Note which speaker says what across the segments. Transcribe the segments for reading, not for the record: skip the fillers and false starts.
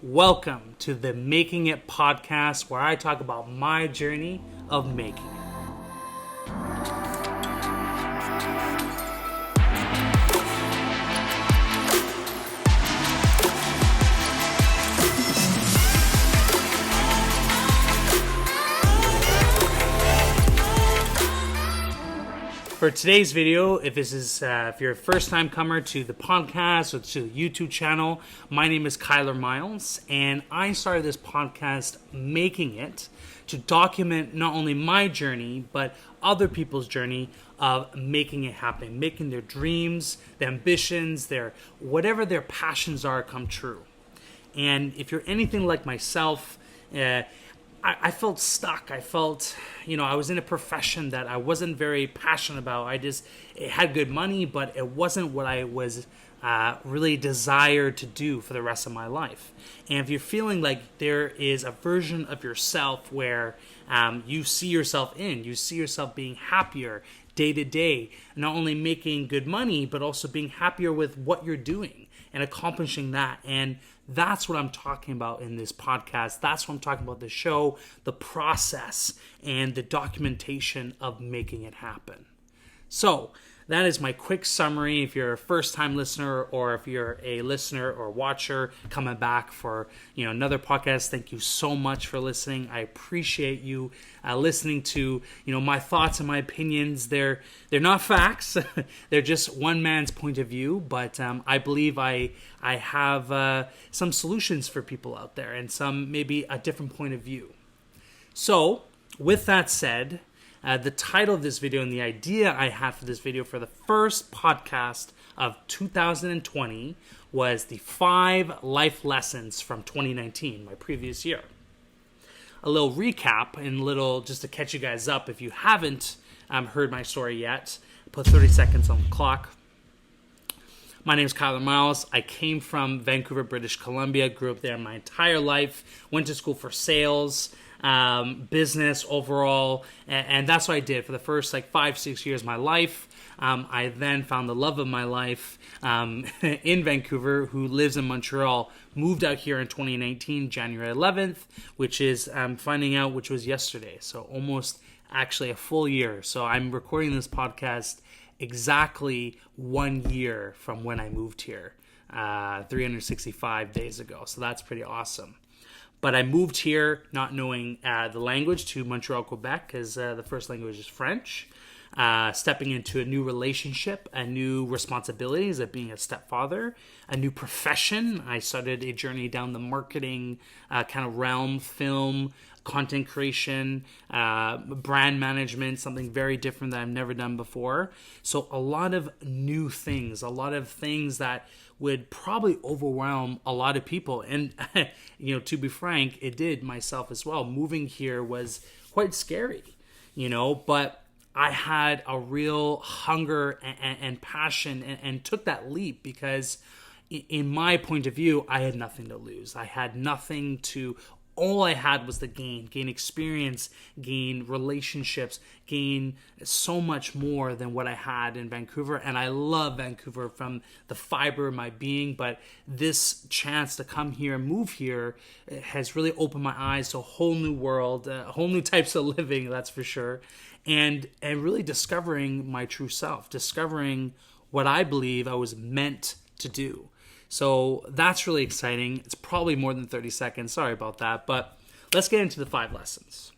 Speaker 1: Welcome to the Making It podcast, where I talk about my journey of making it. For today's video, if you're a first-time comer to the podcast or to the YouTube channel, my name is Kyler Miles, and I started this podcast, Making It, to document not only my journey, but other people's journey of making it happen, making their dreams, their ambitions, whatever their passions are come true. And if you're anything like myself, I felt stuck. I felt, I was in a profession that I wasn't very passionate about. It had good money, but it wasn't what I was really desired to do for the rest of my life. And if you're feeling like there is a version of yourself where you see yourself being happier day to day, not only making good money, but also being happier with what you're doing and accomplishing that. And that's what I'm talking about in this podcast. That's what I'm talking about, the show, the process, and the documentation of making it happen. So that is my quick summary. If you're a first-time listener, or if you're a listener or watcher coming back for another podcast, thank you so much for listening. I appreciate you listening to my thoughts and my opinions. They're not facts. They're just one man's point of view, but I believe I have some solutions for people out there and some maybe a different point of view. So with that said, the title of this video and the idea I had for this video for the first podcast of 2020 was the 5 life lessons from 2019, my previous year. A little recap and just to catch you guys up if you haven't heard my story yet. Put 30 seconds on the clock. My name is Kyler Miles. I came from Vancouver, British Columbia, grew up there my entire life, went to school for sales, business overall, and that's what I did for the first 5-6 years of my life. I then found the love of my life in Vancouver, who lives in Montreal, moved out here in 2019, January 11th, which is finding out, which was yesterday, so almost actually a full year. So I'm recording this podcast exactly 1 year from when I moved here, 365 days ago, so that's pretty awesome. But I moved here not knowing the language to Montreal, Quebec, because the first language is French. Stepping into a new relationship, a new responsibilities of being a stepfather, a new profession. I started a journey down the marketing kind of realm, film, content creation, brand management, something very different that I've never done before. So a lot of new things, a lot of things that would probably overwhelm a lot of people. And, to be frank, it did myself as well. Moving here was quite scary, but I had a real hunger and passion and took that leap because in my point of view, I had nothing to lose. I had nothing to... All I had was the gain experience, gain relationships, gain so much more than what I had in Vancouver. And I love Vancouver from the fiber of my being, but this chance to come here and move here has really opened my eyes to a whole new world, whole new types of living, that's for sure. And really discovering my true self, discovering what I believe I was meant to do. So that's really exciting. It's probably more than 30 seconds. Sorry about that. But let's get into the 5 lessons.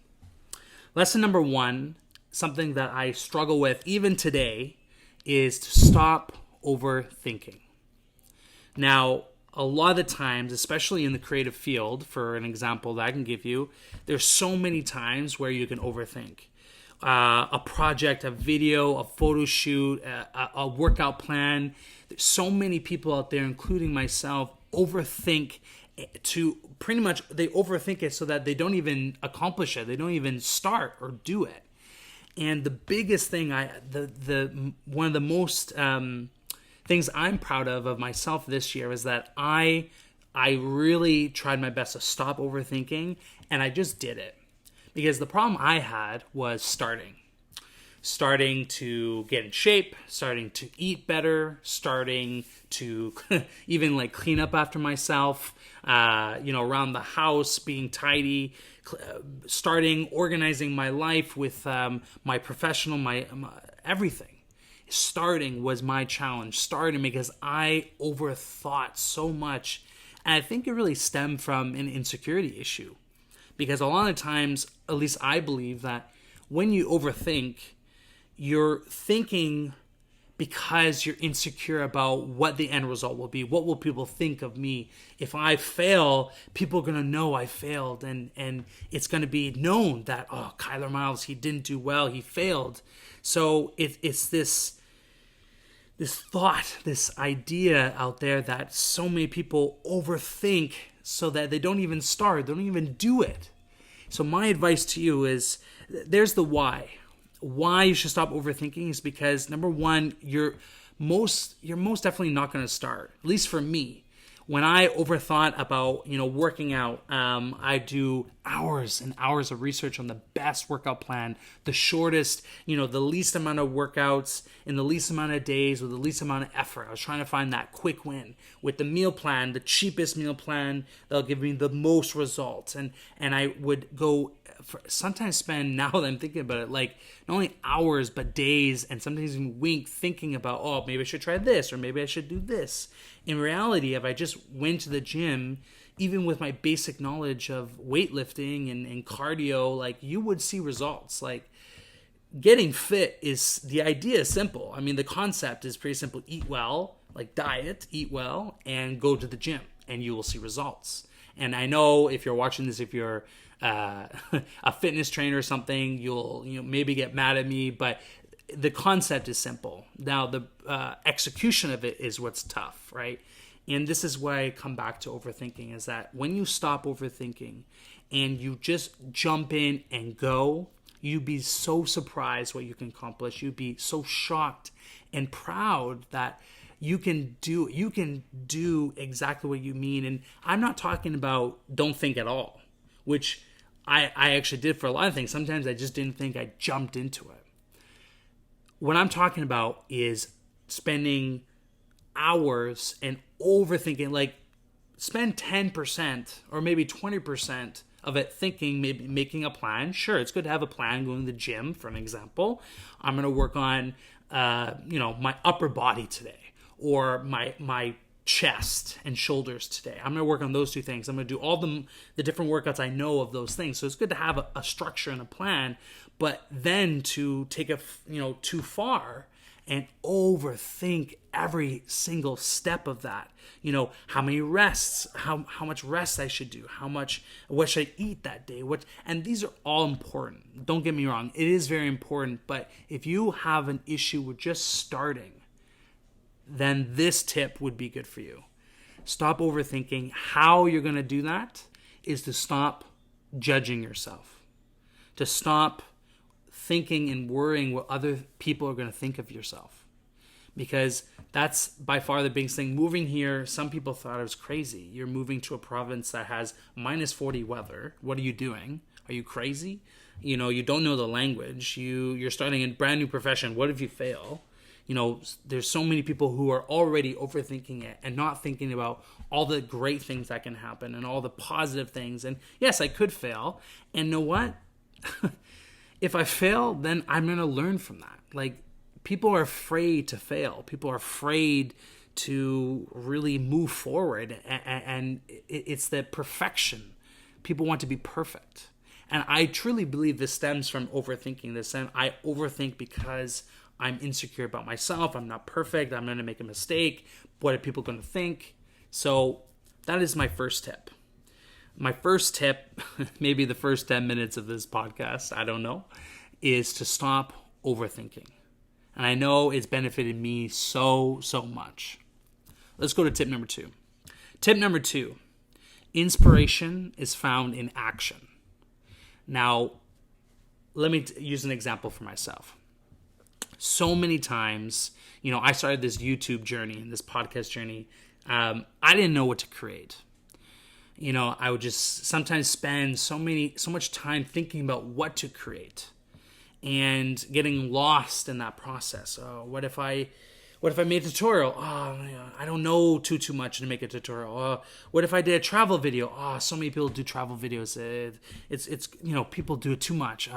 Speaker 1: Lesson number 1, something that I struggle with even today, is to stop overthinking. Now, a lot of the times, especially in the creative field, for an example that I can give you, there's so many times where you can overthink. A project, a video, a photo shoot, a workout plan. There's so many people out there, including myself, overthink to pretty much, they overthink it so that they don't even accomplish it. They don't even start or do it. And the biggest thing, one of the most things I'm proud of myself this year is that I really tried my best to stop overthinking, and I just did it. Because the problem I had was starting. starting to get in shape, starting to eat better, starting to even like clean up after myself, around the house, being tidy, starting organizing my life with my professional, my everything. Starting was my challenge. Starting because I overthought so much. And I think it really stemmed from an insecurity issue. Because a lot of times, at least I believe that when you overthink, you're thinking because you're insecure about what the end result will be. What will people think of me? If I fail, people are going to know I failed. And it's going to be known that, oh, Kyler Miles, he didn't do well. He failed. So it's this thought, this idea out there that so many people overthink so that they don't even start, they don't even do it. So my advice to you is, there's the why. Why you should stop overthinking is because, number one, you're most definitely not going to start. At least for me. When I overthought about, working out, I do hours and hours of research on the best workout plan, the shortest, the least amount of workouts in the least amount of days with the least amount of effort. I was trying to find that quick win with the meal plan, the cheapest meal plan that'll give me the most results. And I would go sometimes spend, now that I'm thinking about it, like not only hours but days and sometimes even weeks thinking about, oh, maybe I should try this or maybe I should do this. In reality, if I just went to the gym, even with my basic knowledge of weightlifting and cardio, like you would see results. Like getting fit the idea is simple. I mean, the concept is pretty simple. Eat well, like diet, eat well, and go to the gym and you will see results. And I know if you're watching this, if you're a fitness trainer or something, you'll maybe get mad at me, but the concept is simple. Now the execution of it is what's tough, right? And this is why I come back to overthinking, is that when you stop overthinking and you just jump in and go, you'd be so surprised what you can accomplish. You'd be so shocked and proud that you can do exactly what you mean. And I'm not talking about don't think at all, which I actually did for a lot of things. Sometimes I just didn't think, I jumped into it. What I'm talking about is spending hours and overthinking, like spend 10% or maybe 20% of it thinking, maybe making a plan. Sure, it's good to have a plan, going to the gym, for an example. I'm going to work on, my upper body today, or my chest and shoulders today. I'm going to work on those two things. I'm going to do all the different workouts I know of those things. So it's good to have a structure and a plan, but then to take it, too far and overthink every single step of that. How many rests, how much rest I should do, what should I eat that day, and these are all important. Don't get me wrong. It is very important, but if you have an issue with just starting, then this tip would be good for you. Stop overthinking. How you're going to do that is to stop judging yourself, to stop thinking and worrying what other people are going to think of yourself, because that's by far the biggest thing. Moving here, some people thought I was crazy. You're moving to a province that has minus 40 weather. What are you doing? Are you crazy? You don't know the language. You're starting a brand new profession. What if you fail? There's so many people who are already overthinking it and not thinking about all the great things that can happen and all the positive things. And yes, I could fail. And know what? If I fail, then I'm going to learn from that. Like, people are afraid to fail. People are afraid to really move forward. And it's the perfection. People want to be perfect. And I truly believe this stems from overthinking this. And I overthink because I'm insecure about myself. I'm not perfect. I'm going to make a mistake. What are people going to think? So that is my first tip. My first tip, maybe the first 10 minutes of this podcast, I don't know, is to stop overthinking. And I know it's benefited me so much. Let's go to tip number 2. Tip number 2, inspiration is found in action. Now, let me use an example for myself. So many times, I started this YouTube journey and this podcast journey. I didn't know what to create. I would just sometimes spend so much time thinking about what to create. and getting lost in that process. What if I made a tutorial? I don't know too much to make a tutorial. What if I did a travel video? So many people do travel videos. It's people do it too much.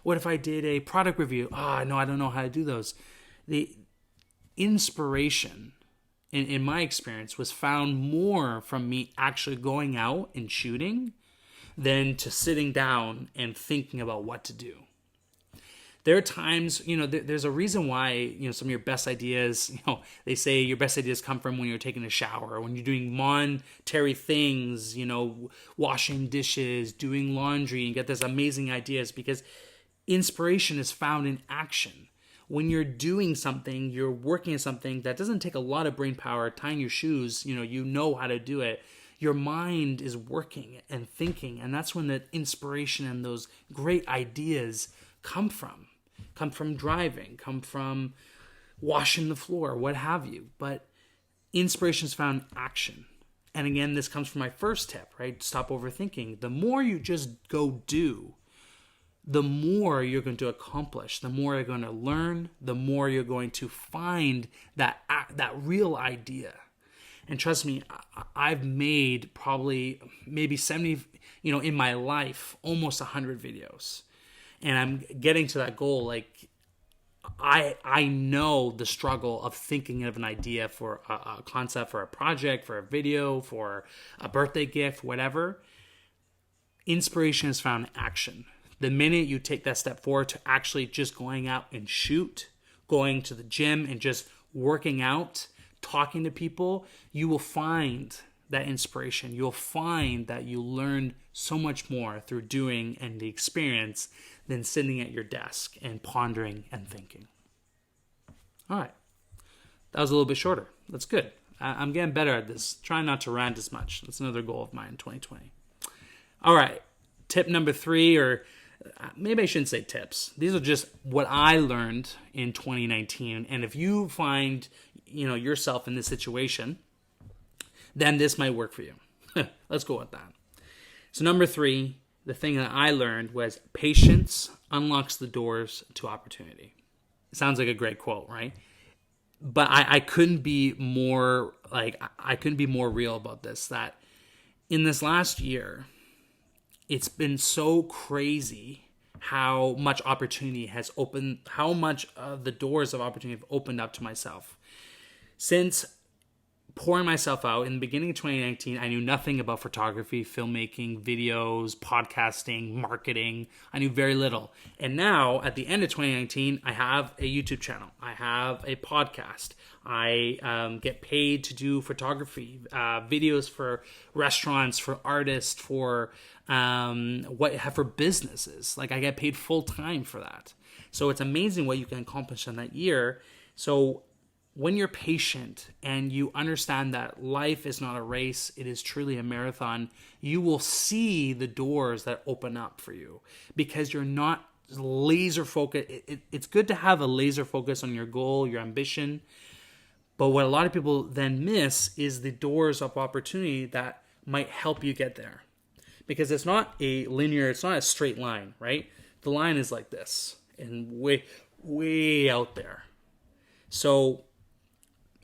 Speaker 1: What if I did a product review? No, I don't know how to do those. The inspiration, in my experience, was found more from me actually going out and shooting than to sitting down and thinking about what to do. There are times, there's a reason why, some of your best ideas, they say your best ideas come from when you're taking a shower, or when you're doing monetary things, washing dishes, doing laundry, and get these amazing ideas, because inspiration is found in action. When you're doing something, you're working on something that doesn't take a lot of brain power, tying your shoes, you know how to do it. Your mind is working and thinking, and that's when the inspiration and those great ideas come from driving, come from washing the floor, what have you. But inspiration is found in action. And again, this comes from my first tip, right? Stop overthinking. The more you just go do, the more you're going to accomplish, the more you're going to learn, the more you're going to find that real idea. And trust me, I've made maybe 70, in my life, almost 100 videos. And I'm getting to that goal. Like, I know the struggle of thinking of an idea for a concept, for a project, for a video, for a birthday gift, whatever. Inspiration is found in action. The minute you take that step forward to actually just going out and shoot, going to the gym and just working out, talking to people, you will find that inspiration. You'll find that you learn so much more through doing and the experience than sitting at your desk and pondering and thinking. All right. That was a little bit shorter. That's good. I'm getting better at this. Trying not to rant as much. That's another goal of mine in 2020. All right. Tip number 3, or maybe I shouldn't say tips. These are just what I learned in 2019. And if you find, yourself in this situation, then this might work for you. Let's go with that. So number 3, the thing that I learned was patience unlocks the doors to opportunity. It sounds like a great quote, right? But I couldn't be more real about this, that in this last year, it's been so crazy how much opportunity has opened, how much the doors of opportunity have opened up to myself. Since pouring myself out in the beginning of 2019, I knew nothing about photography, filmmaking, videos, podcasting, marketing. I knew very little. And now, at the end of 2019, I have a YouTube channel. I have a podcast. I get paid to do photography, videos for restaurants, for artists, for businesses. Like, I get paid full time for that. So it's amazing what you can accomplish in that year. So when you're patient and you understand that life is not a race, it is truly a marathon, you will see the doors that open up for you because you're not laser focused. It's good to have a laser focus on your goal, your ambition. But what a lot of people then miss is the doors of opportunity that might help you get there. Because it's not a linear, it's not a straight line, right? The line is like this and way out there. So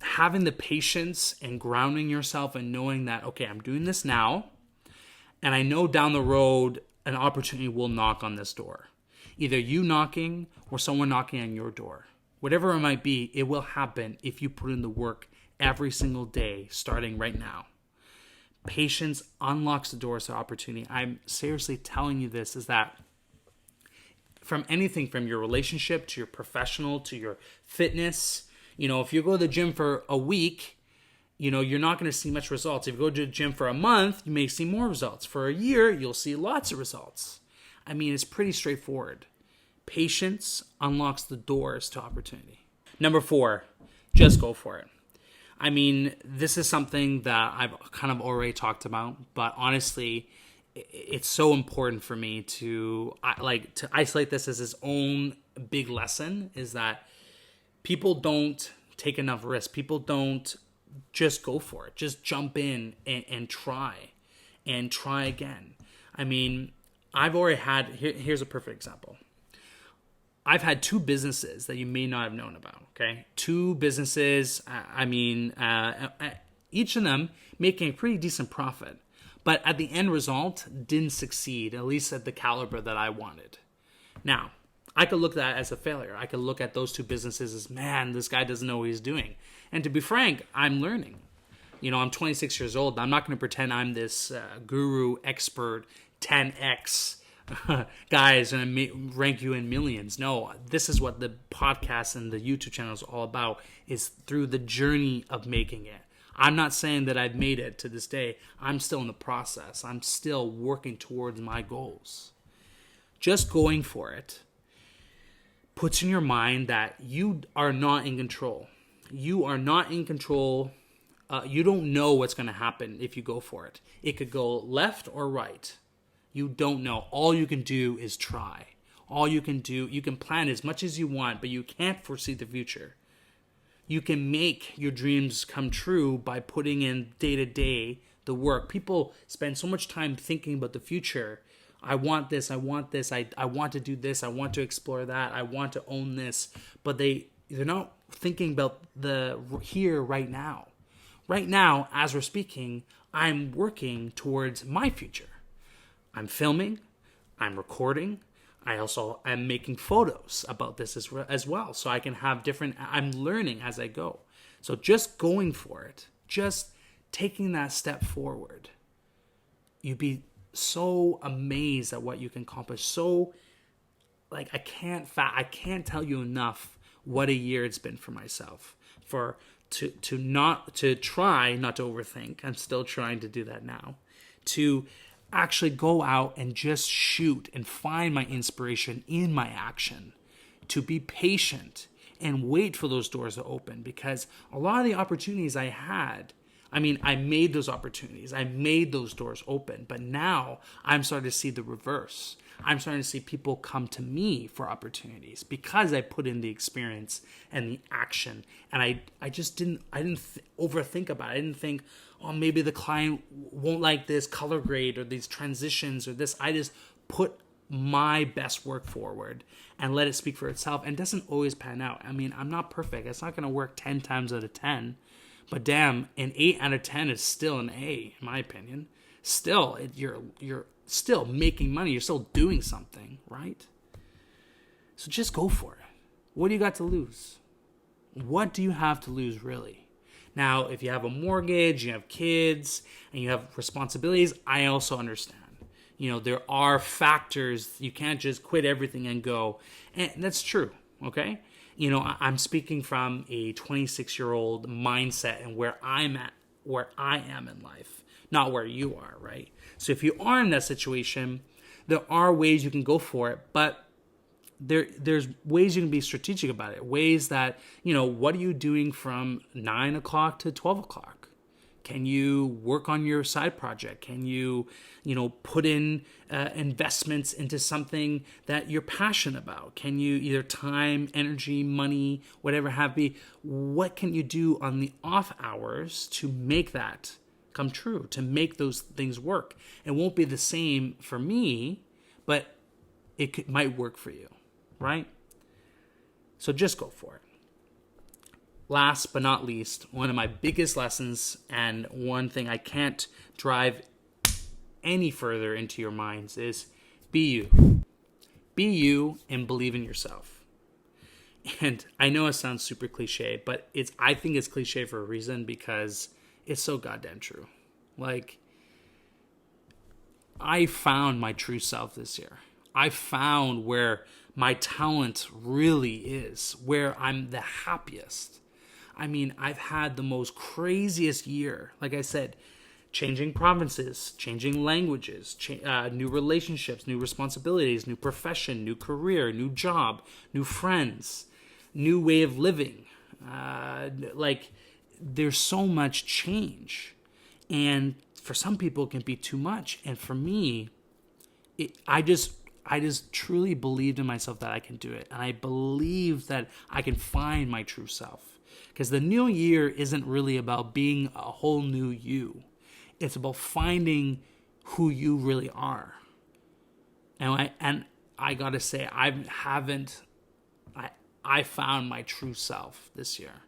Speaker 1: having the patience and grounding yourself and knowing that, okay, I'm doing this now, and I know down the road an opportunity will knock on this door. Either you knocking or someone knocking on your door. Whatever it might be, it will happen if you put in the work every single day, starting right now. Patience unlocks the doors to opportunity. I'm seriously telling you this, is that from anything from your relationship to your professional to your fitness, if you go to the gym for a week, you're not going to see much results. If you go to the gym for a month, you may see more results. For a year, you'll see lots of results. I mean, it's pretty straightforward. Patience unlocks the doors to opportunity. Number 4, just go for it. I mean, this is something that I've kind of already talked about, but honestly, it's so important for me to isolate this as its own big lesson, is that people don't take enough risk. People don't just go for it. Just jump in and try again. I mean, I've already had, here's a perfect example. I've had two businesses that you may not have known about. Okay, two businesses. Each of them making a pretty decent profit, but at the end result didn't succeed, at least at the caliber that I wanted. Now, I could look at that as a failure. I could look at those two businesses as, man, this guy doesn't know what he's doing. And to be frank, I'm learning. I'm 26 years old. I'm not going to pretend I'm this guru, expert, 10x guys and rank you in millions. No, this is what the podcast and the YouTube channel is all about, is through the journey of making it. I'm not saying that I've made it to this day. I'm still in the process. I'm still working towards my goals. Just going for it puts in your mind that you are not in control. You are not in control. You don't know what's going to happen if you go for it. It could go left or right. You don't know. All you can do is try. All you can do, you can plan as much as you want, but you can't foresee the future. You can make your dreams come true by putting in day-to-day the work. People spend so much time thinking about the future. I want this, I want this, I want to do this, I want to explore that, I want to own this. But they're not thinking about the here, right now. Right now, as we're speaking, I'm working towards my future. I'm filming, I'm recording, I also am making photos about this as well. So I can have I'm learning as I go. So just going for it, just taking that step forward, you'd be so amazed at what you can accomplish. So, I can't tell you enough what a year it's been for myself. To try not to overthink. I'm still trying to do that now. To actually go out and just shoot and find my inspiration in my action. To be patient and wait for those doors to open, because a lot of the opportunities I had, I made those opportunities. I made those doors open. But now I'm starting to see the reverse. I'm starting to see people come to me for opportunities because I put in the experience and the action. And I didn't overthink about it. I didn't think, oh, maybe the client won't like this color grade or these transitions or this. I just put my best work forward and let it speak for itself. And it doesn't always pan out. I'm not perfect. It's not going to work 10 times out of 10. But damn, an 8 out of 10 is still an A, in my opinion. Still, you're still making money. You're still doing something, right? So just go for it. What do you got to lose? What do you have to lose, really? Now, if you have a mortgage, you have kids, and you have responsibilities, I also understand. There are factors. You can't just quit everything and go. And that's true, okay? I'm speaking from a 26-year-old mindset and where I am in life, not where you are, right? So if you are in that situation, there are ways you can go for it, but there's ways you can be strategic about it. Ways that, what are you doing from 9 o'clock to 12 o'clock? Can you work on your side project? Can you, put in investments into something that you're passionate about? Can you either time, energy, money, whatever have be? What can you do on the off hours to make that come true, to make those things work? It won't be the same for me, but it might work for you, right? So just go for it. Last but not least, one of my biggest lessons, and one thing I can't drive any further into your minds, is be you. Be you and believe in yourself. And I know it sounds super cliche, but I think it's cliche for a reason, because it's so goddamn true. I found my true self this year. I found where my talent really is, where I'm the happiest. I've had the most craziest year. Like I said, changing provinces, changing languages, new relationships, new responsibilities, new profession, new career, new job, new friends, new way of living. There's so much change. And for some people, it can be too much. And for me, I just truly believed in myself that I can do it. And I believe that I can find my true self. Because the new year isn't really about being a whole new you. It's about finding who you really are. And I gotta say, I haven't I found my true self this year.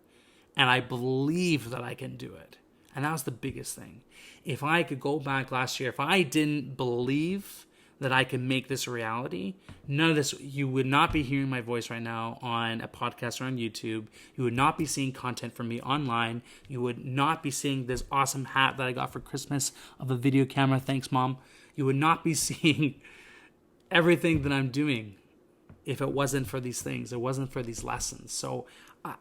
Speaker 1: And I believe that I can do it. And that was the biggest thing. If I could go back last year, if I didn't believe that I can make this a reality, none of this, you would not be hearing my voice right now on a podcast or on YouTube. You would not be seeing content from me online. You would not be seeing this awesome hat that I got for Christmas of a video camera. Thanks, Mom. You would not be seeing everything that I'm doing if it wasn't for these things. It wasn't for these lessons. So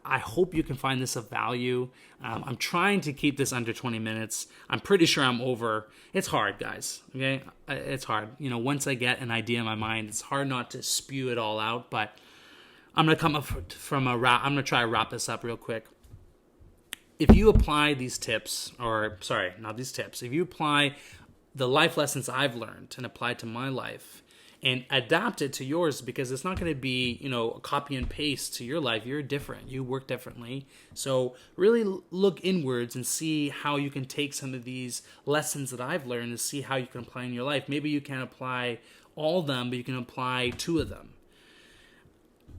Speaker 1: I hope you can find this of value. I'm trying to keep this under 20 minutes. I'm pretty sure I'm over. It's hard, guys. Okay, it's hard. You know, once I get an idea in my mind, it's hard not to spew it all out. But I'm gonna come up from a wrap. I'm gonna try to wrap this up real quick. If you apply these tips, or sorry, not these tips. If you apply the life lessons I've learned and apply to my life, and adapt it to yours, because it's not going to be, you know, a copy and paste to your life. You're different. You work differently. So really look inwards and see how you can take some of these lessons that I've learned and see how you can apply in your life. Maybe you can't apply all of them, but you can apply 2 of them.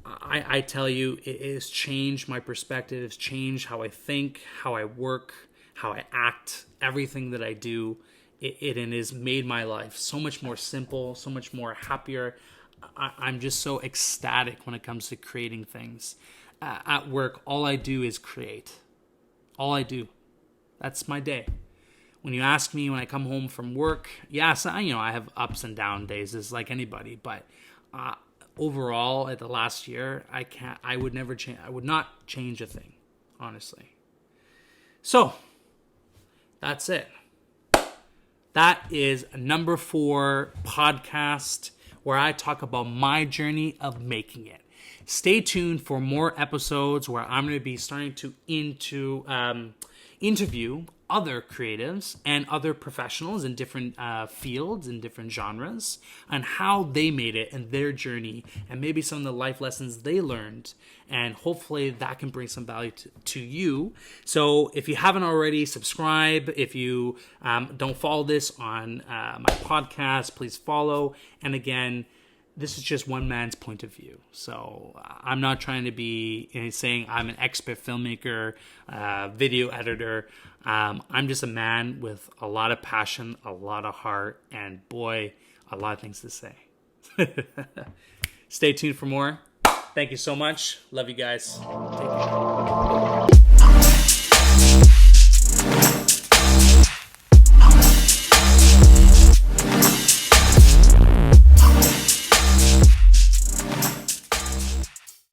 Speaker 1: I tell you, it has changed my perspective. It's changed how I think, how I work, how I act, everything that I do. It has made my life so much more simple, so much more happier. I'm just so ecstatic when it comes to creating things. At work, all I do is create. All I do. That's my day. When you ask me when I come home from work, yes, I have ups and down days, as like anybody. But overall, at the last year, I would never change. I would not change a thing, honestly. So that's it. That is number 4 podcast where I talk about my journey of making it. Stay tuned for more episodes where I'm going to be starting to interview other creatives and other professionals in different fields and different genres on how they made it and their journey, and maybe some of the life lessons they learned, and hopefully that can bring some value to you. So if you haven't already, subscribe. If you don't follow this on my podcast, please follow. And again, this is just one man's point of view. So I'm not trying to be saying I'm an expert filmmaker, video editor. I'm just a man with a lot of passion, a lot of heart, and boy, a lot of things to say. Stay tuned for more. Thank you so much. Love you guys. Take care.